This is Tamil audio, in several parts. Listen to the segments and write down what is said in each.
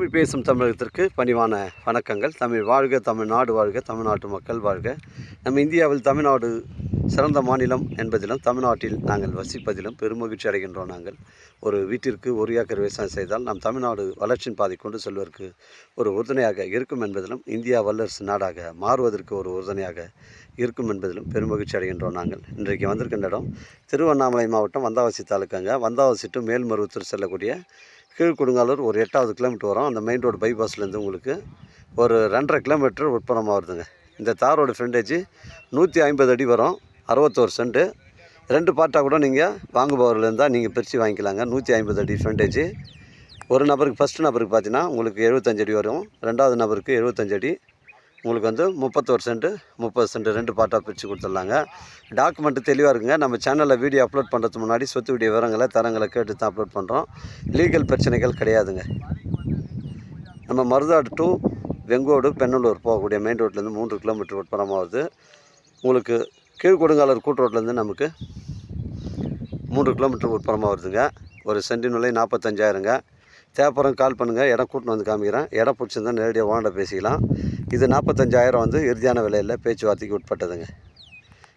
தமிழ் பேசும் தமிழகத்திற்கு பணிவான வணக்கங்கள். தமிழ் வாழ்க, தமிழ்நாடு வாழ்க, தமிழ்நாட்டு மக்கள் வாழ்க. நம்ம இந்தியாவில் தமிழ்நாடு சிறந்த மாநிலம் என்பதிலும் தமிழ்நாட்டில் நாங்கள் வசிப்பதிலும் பெருமகிழ்ச்சி அடைகின்றோம். நாங்கள் ஒரு வீட்டிற்கு ஒரு ஏக்கர் விவசாயம் செய்தால் நம் தமிழ்நாடு வளர்ச்சியின் பாதை கொண்டு செல்வதற்கு ஒரு உறுதுணையாக இருக்கும் என்பதிலும், இந்தியா வல்லரசு நாடாக மாறுவதற்கு ஒரு உறுதுணையாக இருக்கும் என்பதிலும் பெருமகிழ்ச்சி அடைகின்றோம். நாங்கள் இன்றைக்கு வந்திருக்கின்ற இடம் திருவண்ணாமலை மாவட்டம் வந்தாவசி தாலுக்காங்க. வந்தாவசி டு மேல்மருவத்தூர் செல்லக்கூடிய கீழ்குடுங்காலூர் ஒரு 8வது கிலோமீட்டர் வரும். அந்த மெயின் ரோடு பைபாஸ்லேருந்து உங்களுக்கு ஒரு 2.5 கிலோமீட்டர் உட்புறமாக வருதுங்க. இந்த தாரோட ஃப்ரண்டேஜ் 150 அடி வரும். 61 சென்ட்டு. 2 பார்ட்டாக கூட நீங்கள் வாங்குபவர்கள் இருந்தால் நீங்கள் பிரித்து வாங்கிக்கலாங்க. 150 அடி ஃப்ரண்டேஜ். ஒரு நபருக்கு ஃபஸ்ட்டு நபருக்கு பார்த்தீங்கன்னா உங்களுக்கு 75 அடி வரும். 2வது நபருக்கு 75 அடி. உங்களுக்கு வந்து 31 சென்ட்டு 30 சென்ட்டு 2 பார்ட்டாக பிரித்து கொடுத்துட்லாங்க. டாக்குமெண்ட்டு தெளிவாக இருக்குங்க. நம்ம சேனலில் வீடியோ அப்லோட் பண்ணுறதுக்கு முன்னாடி சொத்து வீடியோ விவரங்களை தரங்களை கேட்டு தான் அப்லோட் பண்ணுறோம். லீகல் பிரச்சனைகள் கிடையாதுங்க. நம்ம மருதாடு டு வெங்கோடு பெண்ணலூர் போகக்கூடிய மெயின் ரோட்லேருந்து 3 கிலோமீட்டர் உட்புறமாக வருது. உங்களுக்கு கீழ்கொடுங்காலூர் கூட்டு ரோட்லேருந்து நமக்கு 3 கிலோமீட்டர் உட்புறமாக வருதுங்க. ஒரு சென்டின் விலை 45,000ங்க. தேவைப்படுறவங்க கால் பண்ணுங்கள். இடம் கூட்டின்னு வந்து காமிக்கிறேன். இடம் பிடிச்சிருந்தால் நேரடியாக ஓனர்கிட்ட பேசிக்கலாம். இது 45,000 வந்து இறுதியான விலையில் பேச்சுவார்த்தைக்கு உட்பட்டதுங்க.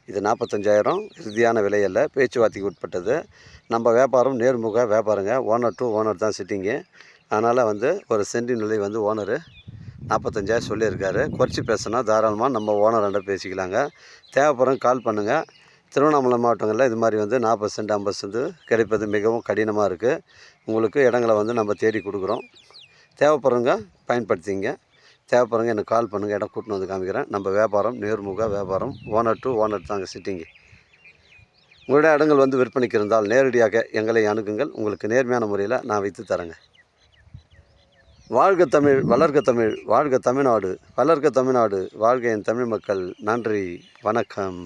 இது 45,000 இறுதியான விலையில் பேச்சுவார்த்தைக்கு உட்பட்டது. நம்ம வியாபாரம் நேர்முக வியாபாரங்க. ஓனர் டு ஓனர் தான் சிட்டிங்கு. அதனால் வந்து ஒரு சென்டின் விலை வந்து ஓனரு 45,000 சொல்லியிருக்காரு. குறைச்சி பேசினா தாராளமாக நம்ம ஓனர்கிட்ட பேசிக்கலாங்க. தேவைப்படுறவங்க கால் பண்ணுங்கள். திருவண்ணாமலை மாவட்டங்களில் இது மாதிரி வந்து 40 சென்ட் 50 சென்ட் கிடைப்பது மிகவும் கடினமாக இருக்குது. உங்களுக்கு இடங்களை வந்து நம்ம தேடி கொடுக்குறோம். தேவைப்படுறவங்க பயன்படுத்திங்க. தேவைப்படுறவங்க எனக்கு கால் பண்ணுங்கள். இடம் கூட்டின்னு வந்து காமிக்கிறேன். நம்ம வியாபாரம் நேர்முக வியாபாரம். ஓனர் டு ஓனர் தாங்க சிட்டிங்கு. உங்களுடைய இடங்கள் வந்து விற்பனைக்கு இருந்தால் நேரடியாக எங்களை அணுகுங்கள். உங்களுக்கு நேர்மையான முறையில் நான் வைத்து தரேங்க. வாழ்க தமிழ், வளர்க தமிழ், வாழ்க தமிழ்நாடு, வளர்க தமிழ்நாடு, வாழ்க என் தமிழ் மக்கள். நன்றி, வணக்கம்.